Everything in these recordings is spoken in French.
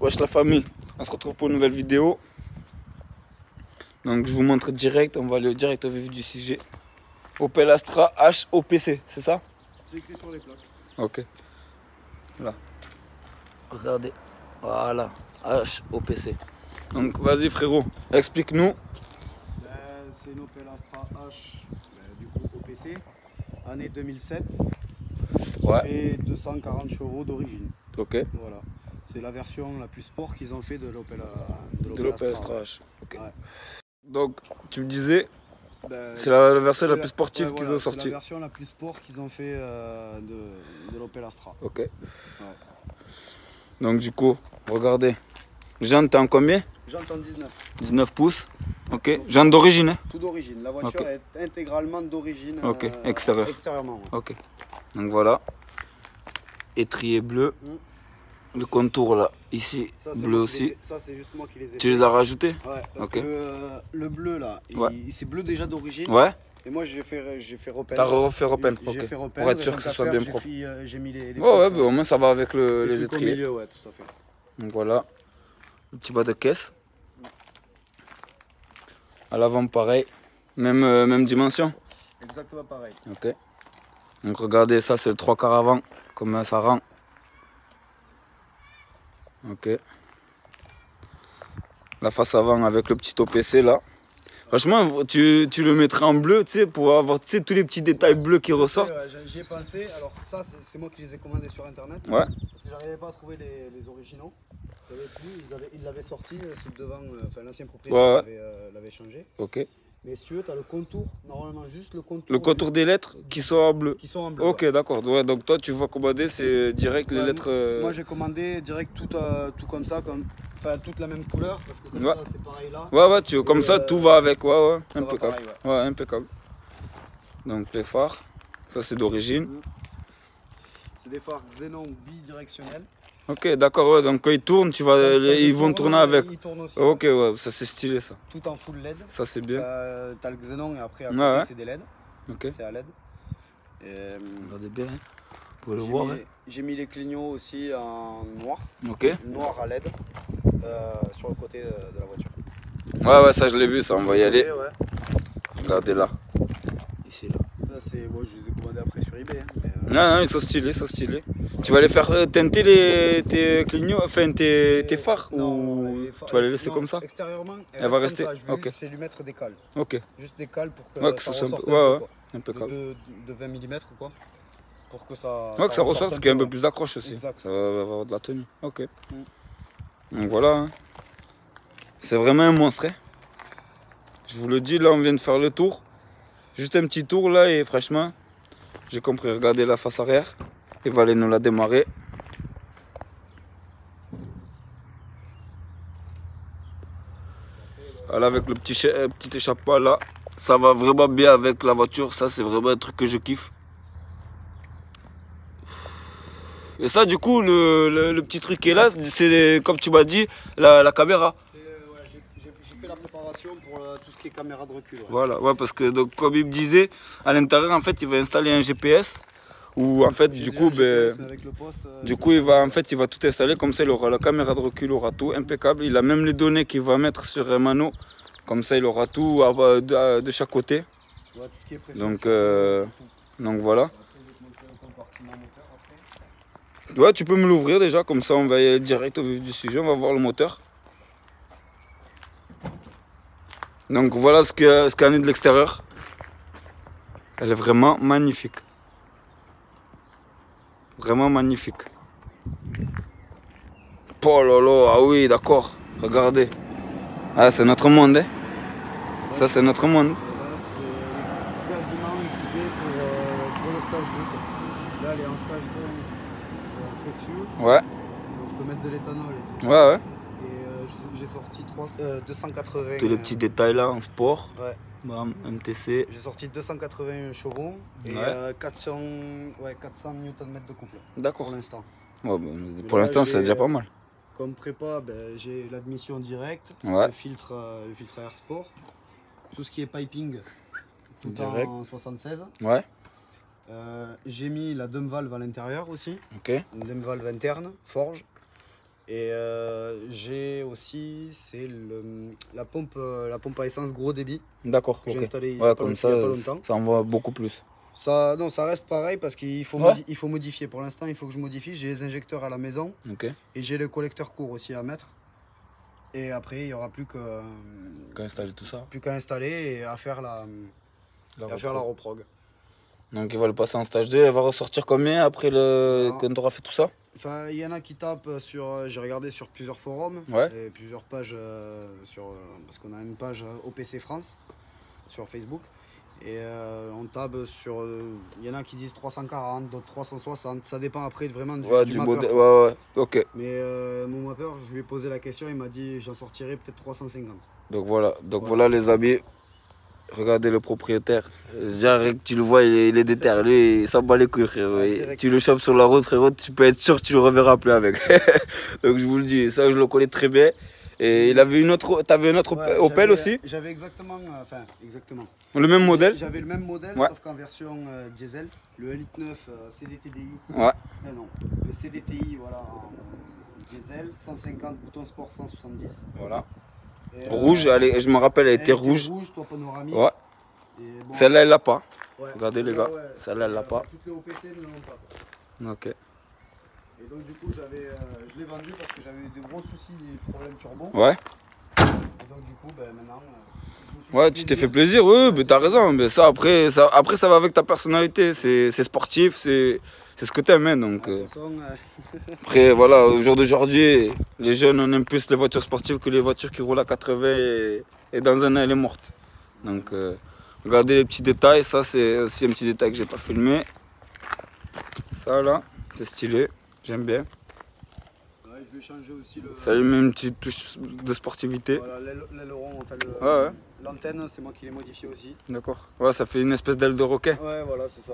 Wesh la famille, on se retrouve pour une nouvelle vidéo. Donc je vous montre direct, on va aller direct au vif du sujet. Opel Astra HOPC, c'est ça? C'est écrit sur les plaques. Ok. Là. Regardez. Voilà. HOPC. Donc vas-y frérot, explique-nous. C'est une Opel Astra H, du coup OPC, année 2007. Ouais. Et 240 chevaux d'origine. Ok. Voilà. C'est la version la plus sport qu'ils ont fait de l'Opel Astra H. Ok. Ouais. Donc tu me disais, c'est la version la plus sportive ouais, qu'ils voilà, ont sorti. C'est la version la plus sport qu'ils ont fait de l'Opel Astra. Ok. Ouais. Donc du coup, regardez. Jantes en combien? Jantes en 19. 19 pouces. Ok. Jantes d'origine, hein? Tout d'origine. La voiture est intégralement d'origine. Ok. Extérieurement. Ouais. Ok. Donc voilà. Étrier bleu. Le contour là, ici, ça, bleu aussi. Ça c'est juste moi qui les ai Tu les as rajoutés? Ouais, parce que le bleu là, c'est bleu déjà d'origine. Ouais. Et moi j'ai fait repeindre. T'as refait repeindre, ok. Fait repeindre, pour être sûr que ce soit bien propre. J'ai mis les ouais, bah, au moins ça va avec les étriers. Au milieu, ouais, tout à fait. Donc voilà, le petit bas de caisse. À l'avant pareil, même dimension. Exactement pareil. Ok. Donc regardez, ça c'est le 3 quarts avant, comment ça rend. Ok. La face avant avec le petit OPC là. Franchement, tu le mettrais en bleu, tu sais, pour avoir tous les petits détails bleus qui ressortent. Ouais, j'y ai pensé. Alors ça, c'est moi qui les ai commandés sur internet. Ouais. Parce que j'arrivais pas à trouver les originaux. Ils l'avaient sorti, ceux devant, enfin l'ancien propriétaire l'avait changé. Ok. Mais si tu veux, tu as le contour, normalement juste le contour. Le contour des lettres qui sont en bleu. Qui sont en bleu. Ok, ouais. D'accord. Ouais, donc toi, tu vas commander, c'est direct les lettres. Moi, j'ai commandé direct tout comme ça, enfin toute la même couleur, parce que comme ça, c'est pareil là. Ouais, comme ça, tout va avec. Ouais, impeccable. Pareil, ouais, impeccable. Donc les phares, ça c'est d'origine. C'est des phares Xénon bidirectionnels. Ok, d'accord, ouais, donc quand ils tournent, ils vont tourner avec. Ils tournent aussi, ok, ouais, ça c'est stylé ça. Tout en full LED. Ça c'est bien. T'as le Xénon et après c'est des LED. Ok. C'est à LED. Regardez bien, hein. Vous pouvez le voir. J'ai mis les clignots aussi en noir. Ok. Noir à LED sur le côté de la Ouais, voiture. ça je l'ai vu, ça, on va y aller. Regardez là. Ici là. Ça c'est, moi je les ai commandés après sur eBay. Non, ils sont stylés, Tu vas les faire teinter tes clignots, enfin tes phares, ou tu vas les laisser comme ça? Extérieurement, elle va rester. Ça. Je vais juste lui mettre des cales. Ok. Juste des cales pour que ça ressorte impeccable. De 20 mm ou quoi. Pour que ça. Ouais, que ça ressorte, qu'il y ait un peu plus d'accroche aussi. Exact. Ça va avoir de la tenue. Ok. Donc voilà. Hein. C'est vraiment un monstre. Hein. Je vous le dis, là on vient de faire le tour. Juste un petit tour là et franchement, j'ai compris. Regardez la face arrière. Il va aller nous la démarrer. Voilà, avec le petit échappement là. Ça va vraiment bien avec la voiture. Ça c'est vraiment un truc que je kiffe. Et ça du coup, le petit truc qui est là, c'est comme tu m'as dit, la caméra. J'ai fait la préparation pour tout ce qui est caméra de recul. Ouais. Voilà, ouais, parce que donc, comme il me disait, à l'intérieur en fait il va installer un GPS. Ou en fait du coup, il va tout installer, comme ça il aura la caméra de recul, il aura tout impeccable. Il a même les données qu'il va mettre sur un mano, comme ça il aura tout de chaque côté. Ouais, tout ce qui est pression, donc voilà. Ouais, tu peux me l'ouvrir déjà, comme ça on va y aller direct au vif du sujet, on va voir le moteur. Donc voilà ce qu'en est de l'extérieur. Elle est vraiment magnifique. Vraiment magnifique. Oh là là, ah oui, d'accord. Regardez. Ah, c'est notre monde, hein. Ça, c'est notre monde. Là, c'est quasiment équipé pour le stage 2. Là, elle est en stage 1 en flexion. Ouais. Donc, je peux mettre de l'éthanol. Ouais. Et j'ai sorti 280. Tous les petits détails là en sport. Ouais. Bam, MTC. J'ai sorti 281 chevaux et 400 Nm de couple. D'accord. Pour l'instant. Ouais, pour l'instant, c'est déjà pas mal. Comme prépa, j'ai l'admission directe, ouais. le filtre à air sport, tout ce qui est piping, tout direct. En 76. Ouais. J'ai mis la drum valve à l'intérieur aussi. Ok. Une drum valve interne, forge. Et j'ai aussi, c'est la pompe à essence gros débit. D'accord, J'ai ok. installé Ouais, il comme y a pas ça, longtemps. ça envoie beaucoup plus. Ça, non, ça reste pareil parce qu'il faut, Ouais. il faut modifier. Pour l'instant, il faut que je modifie. J'ai les injecteurs à la maison Ok. et j'ai le collecteur court aussi à mettre. Et après, il n'y aura plus Qu'à installer tout ça. qu'à installer et à faire la reprog. Donc il va le passer en stage 2, elle va ressortir combien après quand tu auras fait tout ça? Enfin, il y en a qui tapent sur. J'ai regardé sur plusieurs forums et plusieurs pages parce qu'on a une page OPC France sur Facebook. Et on tape sur. Il y en a qui disent 340, d'autres 360. Ça dépend après vraiment du mapper. Ouais, ok. Mais mon mapper, je lui ai posé la question, il m'a dit j'en sortirai peut-être 350. Donc voilà les amis. Regardez le propriétaire. Déjà, tu le vois, il est déter. Lui, il s'en bat les couilles, frérot. Tu le chopes sur la route, frérot, tu peux être sûr que tu le reverras plus avec. Donc je vous le dis, ça je le connais très bien. Et il avait t'avais une autre Opel aussi? J'avais exactement. Le même modèle? J'avais le même modèle, sauf qu'en version diesel. Le 1,9 litre CDTDI. Ouais. Non, le CDTI, voilà, en diesel, 150 boutons sport, 170. Voilà. Rouge, je me rappelle, elle était rouge. Rouge, toi panoramique. Ouais. Bon, celle-là, elle l'a pas. Ouais, regardez les gars, celle-là, elle l'a pas. Toutes les OPC ne l'ont pas. Ok. Et donc du coup, je l'ai vendu parce que j'avais eu de gros soucis, des problèmes turbo. Ouais. Et donc du coup, maintenant, ouais, tu t'es fait plaisir, oui, mais t'as raison. Mais ça après, ça va avec ta personnalité. C'est sportif, c'est ce que t'aimes, hein, donc. Après, voilà, au jour d'aujourd'hui, les jeunes, on aime plus les voitures sportives que les voitures qui roulent à 80 et dans un an, elle est morte. Donc, regardez les petits détails. Ça, c'est aussi un petit détail que j'ai pas filmé. Ça, là, c'est stylé. J'aime bien. Ouais, je vais changer aussi ça lui met une petite touche de sportivité. Voilà, l'aileron, enfin l'antenne, c'est moi qui l'ai modifié aussi. D'accord. Ouais, ça fait une espèce d'aile de roquet. Ouais, voilà, c'est ça.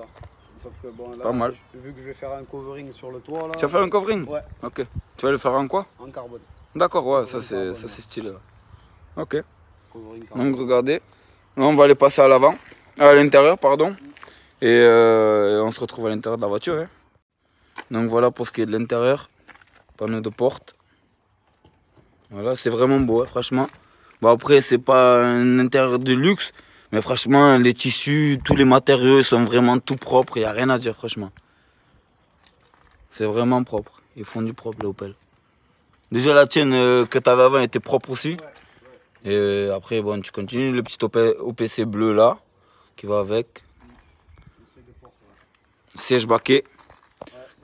Sauf que bon, là, pas mal. Vu que je vais faire un covering sur le toit là. Tu vas faire un covering? Ouais. Ok. Tu vas le faire en quoi? En carbone. D'accord, ouais, ça c'est stylé. Ok. Covering carbone. Donc regardez. Là on va aller passer à l'avant. À l'intérieur, pardon. Et on se retrouve à l'intérieur de la voiture. Hein. Donc voilà pour ce qui est de l'intérieur. Panneau de porte. Voilà, c'est vraiment beau, hein, franchement. Bon après c'est pas un intérieur de luxe. Mais franchement, les tissus, tous les matériaux sont vraiment tout propres. Il n'y a rien à dire, franchement. C'est vraiment propre. Ils font du propre, les Opel. Déjà, la tienne que tu avais avant était propre aussi. Ouais. Et après, bon, tu continues. Le petit OPC bleu là, qui va avec. Siège baquet.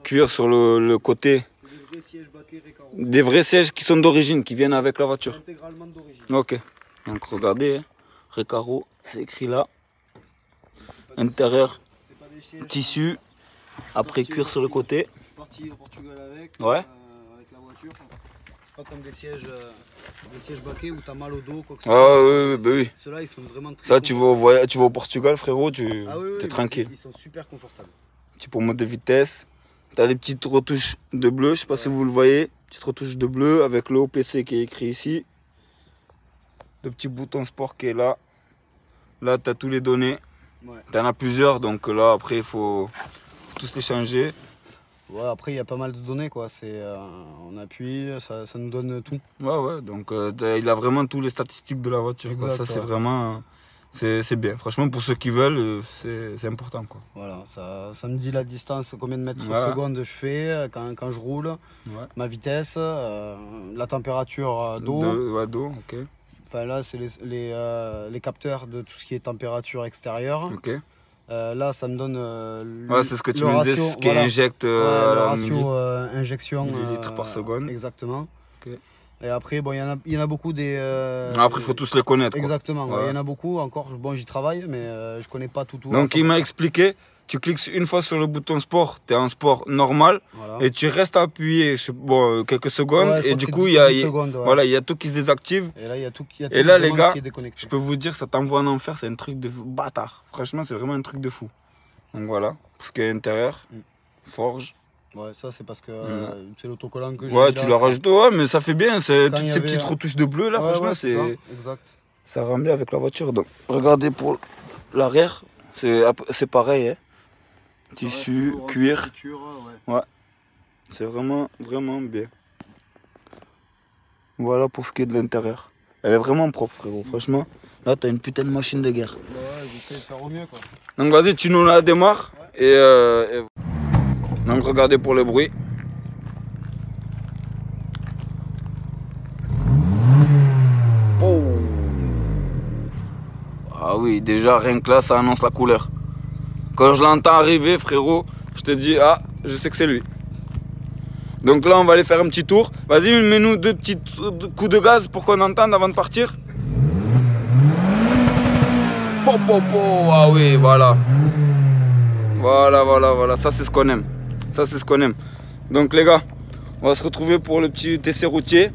Cuir sur le côté. C'est des vrais sièges baquets Recaro. Des vrais sièges qui sont d'origine, qui viennent avec la voiture. Intégralement d'origine. Ok. Donc regardez, hein. Recaro, c'est écrit là. Intérieur, tissu, après cuir sur le côté. Je suis parti au Portugal avec la voiture. C'est pas comme des sièges baquets où t'as mal au dos, quoi que ce soit. Bah oui. Ceux-là, ils sont vraiment très. Ça, tu vas au Portugal, frérot, t'es tranquille. Ils sont super confortables. Tu peux mode de vitesse. T'as les petites retouches de bleu, je sais pas si vous le voyez. Petite retouche de bleu avec le OPC qui est écrit ici. Le petit bouton sport qui est là. Là, tu as tous les données. Ouais. Tu en as plusieurs, donc là, après, il faut tous les changer. Ouais, après, il y a pas mal de données, quoi. On appuie, ça nous donne tout. Ouais, donc il a vraiment tous les statistiques de la voiture. Exact, quoi. Ça, c'est vraiment... C'est bien. Franchement, pour ceux qui veulent, c'est important, quoi. Voilà, ça me dit la distance, combien de mètres secondes je fais quand je roule, ma vitesse, la température d'eau. D'eau, ok. Enfin là, c'est les capteurs de tout ce qui est température extérieure. Ok. Là, ça me donne c'est ce que tu me disais, ce qui injecte le ratio injection millilitres par seconde. Exactement. Okay. Et après, bon, il y en a beaucoup des... Après, il faut tous les connaître. Exactement, il y en a beaucoup encore. Bon, j'y travaille, mais je connais pas tout. Donc, il m'a expliqué, tu cliques une fois sur le bouton sport, tu es en sport normal, et tu restes appuyé quelques secondes, et du coup, il y a tout qui se désactive. Et là, il y a tout, les gars, je peux vous dire, ça t'envoie en enfer, c'est un truc de bâtard. Franchement, c'est vraiment un truc de fou. Donc voilà, pour ce qui est intérieur, forge. Ouais, ça c'est parce que c'est l'autocollant que j'ai. Ouais, tu l'as rajouté, mais ça fait bien, toutes ces petites retouches de bleu là, franchement, ça rend bien avec la voiture. Donc, regardez pour l'arrière, c'est pareil, hein. Tissu, cuir. Ouais. C'est vraiment, vraiment bien. Voilà pour ce qui est de l'intérieur. Elle est vraiment propre, frérot. Franchement, là, t'as une putain de machine de guerre. Ouais, j'essaie de faire au mieux, quoi. Donc, vas-y, tu nous la démarres. Ouais. Et donc, regardez pour le bruit. Oh. Ah oui, déjà, rien que là, ça annonce la couleur. Quand je l'entends arriver, frérot, je te dis, ah, je sais que c'est lui. Donc là, on va aller faire un petit tour. Vas-y, mets-nous 2 petits coups de gaz pour qu'on entende avant de partir. Po, po, po. Ah oui, voilà. Voilà. Ça, c'est ce qu'on aime. Ça, c'est ce qu'on aime. Donc, les gars, on va se retrouver pour le petit essai routier.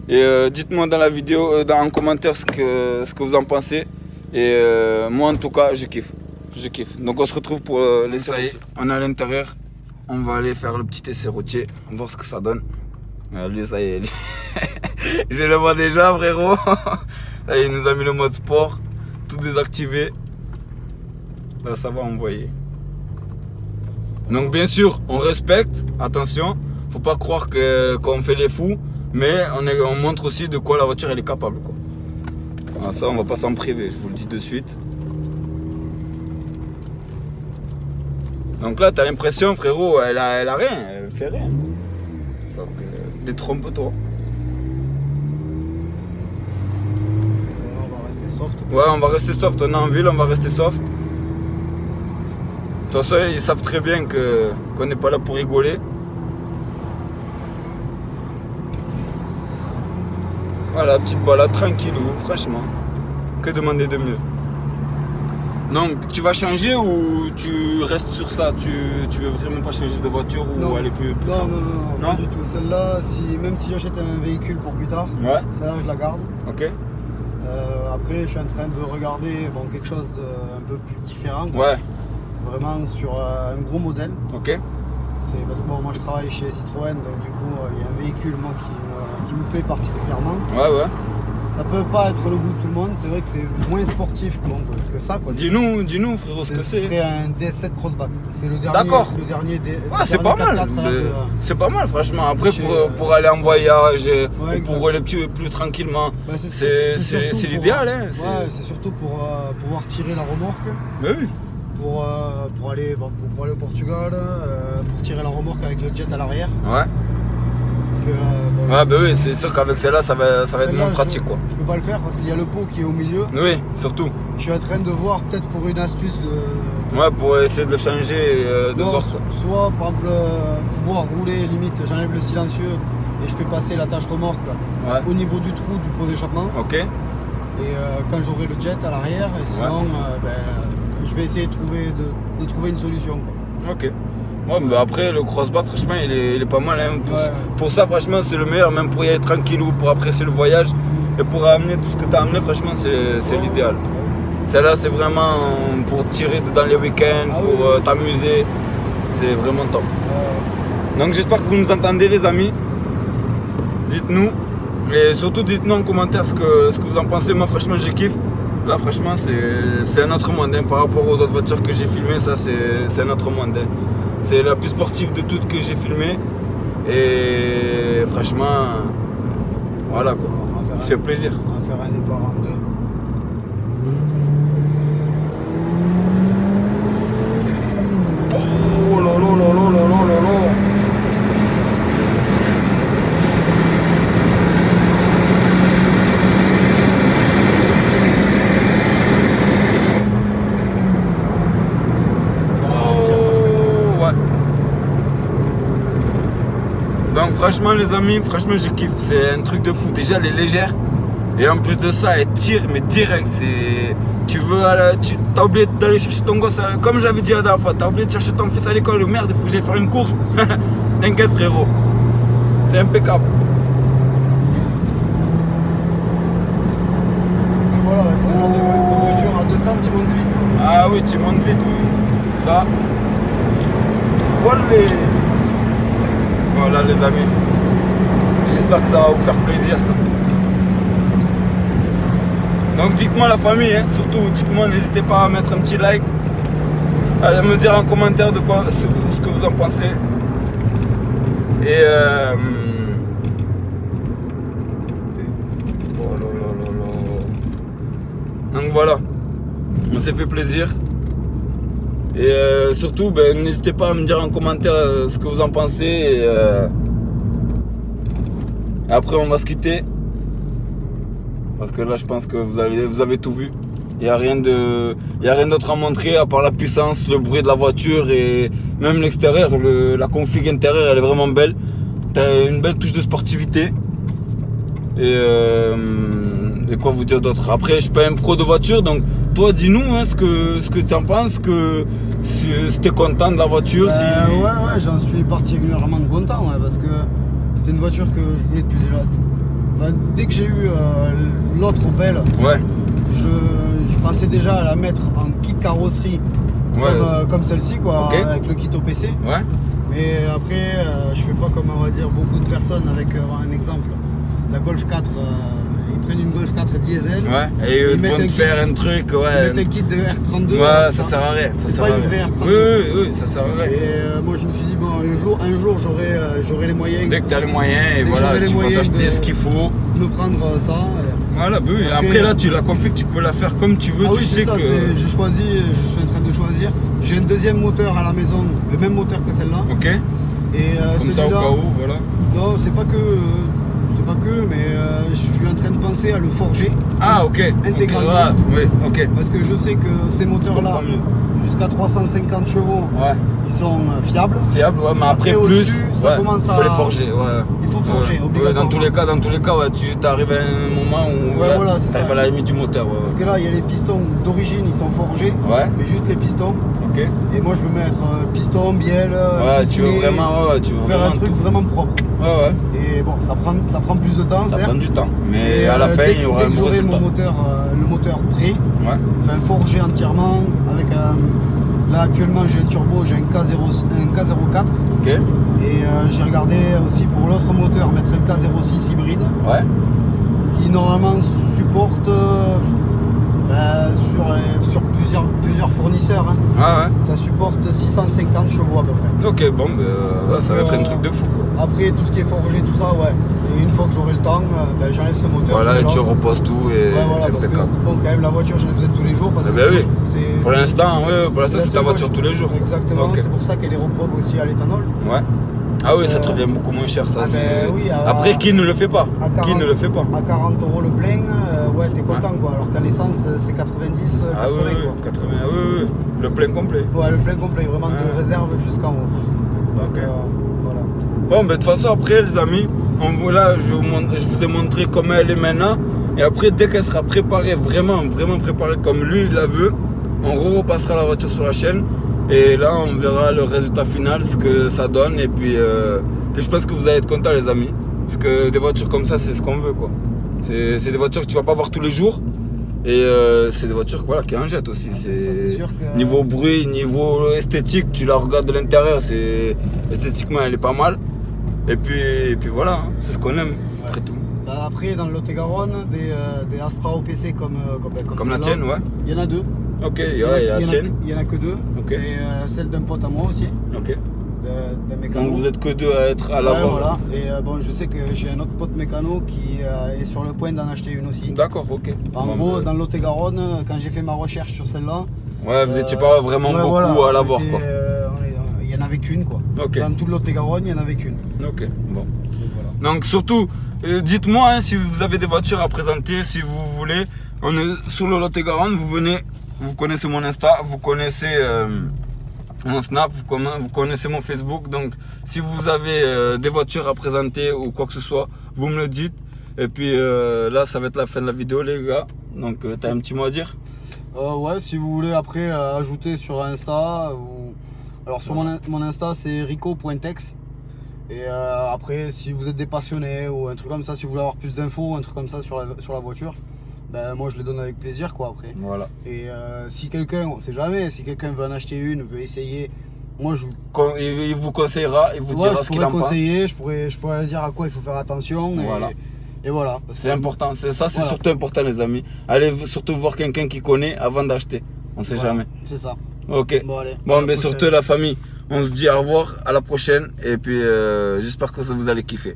Et dites-moi dans la vidéo, en commentaire, ce que vous en pensez. Et moi, en tout cas, je kiffe. Je kiffe. Donc, on se retrouve pour l'essai routier. On est à l'intérieur. On va aller faire le petit essai routier, voir ce que ça donne. Lui, ça y est, je le vois déjà, frérot. Là, il nous a mis le mode sport, tout désactivé. Là, ça va envoyer. Donc, bien sûr, on respecte, attention, faut pas croire qu'on fait les fous, mais on montre aussi de quoi la voiture elle est capable, quoi. Alors, ça, on va pas s'en priver, je vous le dis de suite. Donc là, t'as l'impression, frérot, elle a rien, elle fait rien. Donc, détrompe-toi. On va rester soft. Ouais, on va rester soft. On est en ville, on va rester soft. De toute façon, ils savent très bien qu'on n'est pas là pour rigoler. Voilà, petite balade tranquillou, franchement. Que demander de mieux? Donc, tu vas changer ou tu restes sur ça? Tu veux vraiment pas changer de voiture ou non. aller plus non, pas du tout. Celle-là, même si j'achète un véhicule pour plus tard, ouais. Celle-là, je la garde. Ok. Après, je suis en train de regarder quelque chose d'un peu plus différent. Ouais. Vraiment sur un gros modèle. Ok. C'est parce que moi, je travaille chez Citroën, donc du coup, il y a un véhicule qui me plaît particulièrement. Ouais. Ça peut pas être le goût de tout le monde, c'est vrai que c'est moins sportif que ça. Dis-nous frérot, ce que c'est. Ce serait un DS7 Crossback. C'est le dernier. D'accord. Ouais, c'est pas mal. C'est pas mal, franchement. Après, pour aller en voyage, ouais, pour rouler plus tranquillement, bah, c'est l'idéal. Hein, ouais, c'est surtout pour pouvoir tirer la remorque. Mais oui. Pour aller au Portugal, pour tirer la remorque avec le jet à l'arrière. Ouais. Parce que, ouais, bah oui, c'est sûr qu'avec celle-là, ça va être moins pratique, quoi. Je peux pas le faire parce qu'il y a le pot qui est au milieu. Oui, surtout. Je suis en train de voir peut-être pour une astuce de... Ouais, pour essayer de le changer, voir. Soit, par exemple, pouvoir rouler, limite, j'enlève le silencieux et je fais passer la tâche remorque au niveau du trou du pot d'échappement. Ok. Et quand j'aurai le jet à l'arrière, et sinon, je vais essayer de trouver une solution, quoi. Ok. Ouais, mais après, le crossback, franchement, il est pas mal. Hein. Pour ça, franchement, c'est le meilleur, même pour y aller tranquillou, pour apprécier le voyage. Et pour amener tout ce que tu as amené, franchement, c'est l'idéal. Celle-là, c'est vraiment pour tirer dans les week-ends, pour t'amuser. C'est vraiment top. Donc, j'espère que vous nous entendez, les amis. Dites-nous. Et surtout, dites-nous en commentaire ce que vous en pensez. Moi, franchement, je kiffe. Là, franchement, c'est un autre monde. Hein. Par rapport aux autres voitures que j'ai filmées, ça, c'est un autre monde. Hein. C'est la plus sportive de toutes que j'ai filmées. Et franchement, voilà quoi. Il fait plaisir. On va faire un départ en deux. Oh là là là là là là là. Donc franchement les amis, franchement je kiffe, c'est un truc de fou. Déjà elle est légère et en plus de ça elle tire mais direct. Tu t'as oublié d'aller chercher ton gosse, comme j'avais dit la dernière fois, t'as oublié de chercher ton fils à l'école, merde il faut que j'aille faire une course. T'inquiète frérot, c'est impeccable. Et voilà, avec ce genre de voiture à 200 tu montes vite. Ah oui tu montes vite, oui. Ça. Voilà les amis, j'espère que ça va vous faire plaisir ça. Donc dites-moi la famille, hein, surtout dites-moi, n'hésitez pas à mettre un petit like, à me dire en commentaire de quoi, ce que vous en pensez. Et Donc voilà, on s'est fait plaisir. Et surtout, n'hésitez pas à me dire en commentaire ce que vous en pensez. Et après, on va se quitter. Parce que là, je pense que vous avez tout vu. Il n'y a rien d'autre à montrer à part la puissance, le bruit de la voiture et même l'extérieur. La config intérieure, elle est vraiment belle. Tu as une belle touche de sportivité. Et quoi vous dire d'autre? Après, je suis pas un pro de voiture, donc toi, dis-nous hein, ce que tu en penses, si tu es content de la voiture. Ouais, j'en suis particulièrement content parce que c'était une voiture que je voulais depuis déjà. Dès que j'ai eu l'autre Opel, je pensais déjà à la mettre en kit carrosserie comme celle-ci, avec le kit OPC. Ouais. Mais après, je fais pas comme on va dire beaucoup de personnes avec un exemple. La Golf 4, ils prennent une Golf 4 diesel. Ouais, et ils vont te faire un truc. Ils mettent un kit de R32. Ouais, ça sert à rien. C'est pas une vraie R32. Oui, ça sert à rien. Et moi je me suis dit, bon, un jour j'aurai les moyens. Dès que tu as les moyens, et voilà, tu vas t'acheter ce qu'il faut. Me prendre ça. Voilà, après là, la config, tu peux la faire comme tu veux. Tu sais ça, j'ai choisi, je suis en train de choisir. J'ai un deuxième moteur à la maison, le même moteur que celle-là. Ok. Et comme ça au cas où, voilà. Non, c'est pas que, mais je suis en train de penser à le forger. Ah, ok. Intégralement. Oui, ok. Parce que je sais que ces moteurs-là, jusqu'à 350 chevaux, ils sont fiables. Fiables, ouais, mais après plus, ça commence à... Il faut les forger, Il faut forger, obligatoirement. Dans tous les cas, tu arrives à un moment où tu arrives à la limite du moteur. Parce que là, il y a les pistons d'origine, ils sont forgés, mais juste les pistons. Ok. Et moi, je veux mettre piston, bielle, tu veux vraiment faire un truc vraiment propre. Ouais. Et bon, ça prend plus de temps, ça certes. prend du temps, mais à la fin, il y aura un bon résultat. Le moteur prêt, enfin forgé entièrement, avec là actuellement j'ai un turbo, j'ai un K04. Ok. Et j'ai regardé aussi pour l'autre moteur mettre un K06 hybride. Qui normalement supporte sur plusieurs fournisseurs. Ça supporte 650 chevaux à peu près. Ok, bon, ça va être un truc de fou quoi. Après tout ce qui est forgé, tout ça, et une fois que j'aurai le temps, j'enlève ce moteur. Voilà, et tu reposes tout et parce que bon, quand même la voiture j'en ai besoin tous les jours parce que pour l'instant, c'est ta voiture tous les jours. Exactement, c'est pour ça qu'elle est reprobe aussi à l'éthanol. Ah oui, ça te revient beaucoup moins cher ça. Après, qui ne le fait pas? À 40 € le plein, t'es content quoi. Alors qu'à l'essence c'est 90, 80 quoi. 80, le plein complet. Ouais, le plein complet, vraiment de réserve jusqu'en haut. Donc voilà. Bon, de toute façon après les amis, je vous ai montré comment elle est maintenant. Et après dès qu'elle sera préparée, vraiment préparée comme lui il la veut, on repassera la voiture sur la chaîne. Et là on verra le résultat final, ce que ça donne. Et puis je pense que vous allez être contents les amis. Parce que des voitures comme ça c'est ce qu'on veut quoi. C'est des voitures que tu vas pas voir tous les jours. Et c'est des voitures qui en jettent aussi. C'est sûr que... Niveau bruit, niveau esthétique, tu la regardes de l'intérieur, esthétiquement elle est pas mal. Et puis voilà, c'est ce qu'on aime après tout. Après dans le Lot-et-Garonne, des Astra OPC comme la tienne, il y en a deux. Ok, il y a la tienne. Il y en a que deux. Okay. Et celle d'un pote à moi aussi. Ok. D'un mécano. Donc vous êtes que deux à être à l'avoir. Voilà. Et bon, je sais que j'ai un autre pote mécano qui est sur le point d'en acheter une aussi. D'accord, ok. En gros, dans le Lot-et-Garonne, quand j'ai fait ma recherche sur celle-là. Vous n'étiez pas vraiment beaucoup à l'avoir quoi. Il n'y en avait qu'une quoi. Okay. Dans tout le Lot-et-Garonne, il n'y en avait qu'une. Ok, bon. Donc surtout, dites-moi si vous avez des voitures à présenter, si vous voulez. On est sur le Lot-et-Garonne, vous venez, vous connaissez mon Insta, vous connaissez mon Snap, vous connaissez mon Facebook. Donc si vous avez des voitures à présenter ou quoi que ce soit, vous me le dites. Et puis là, ça va être la fin de la vidéo les gars. Donc tu as un petit mot à dire? Ouais, si vous voulez après ajouter sur Insta. Alors sur mon Insta c'est rico.tex. Et après si vous êtes des passionnés ou un truc comme ça, si vous voulez avoir plus d'infos, un truc comme ça sur la voiture, moi je les donne avec plaisir quoi après. Voilà. Et si quelqu'un, on sait jamais, si quelqu'un veut en acheter une, veut essayer, moi il vous conseillera, il vous dira ce qu'il en pense. Je pourrais dire à quoi il faut faire attention. Voilà. Et voilà. C'est important, c'est surtout important les amis. Allez surtout voir quelqu'un qui connaît avant d'acheter. On sait jamais. C'est ça. Ok. Bon, surtout la famille, on se dit au revoir, à la prochaine. Et puis j'espère que vous allez kiffer.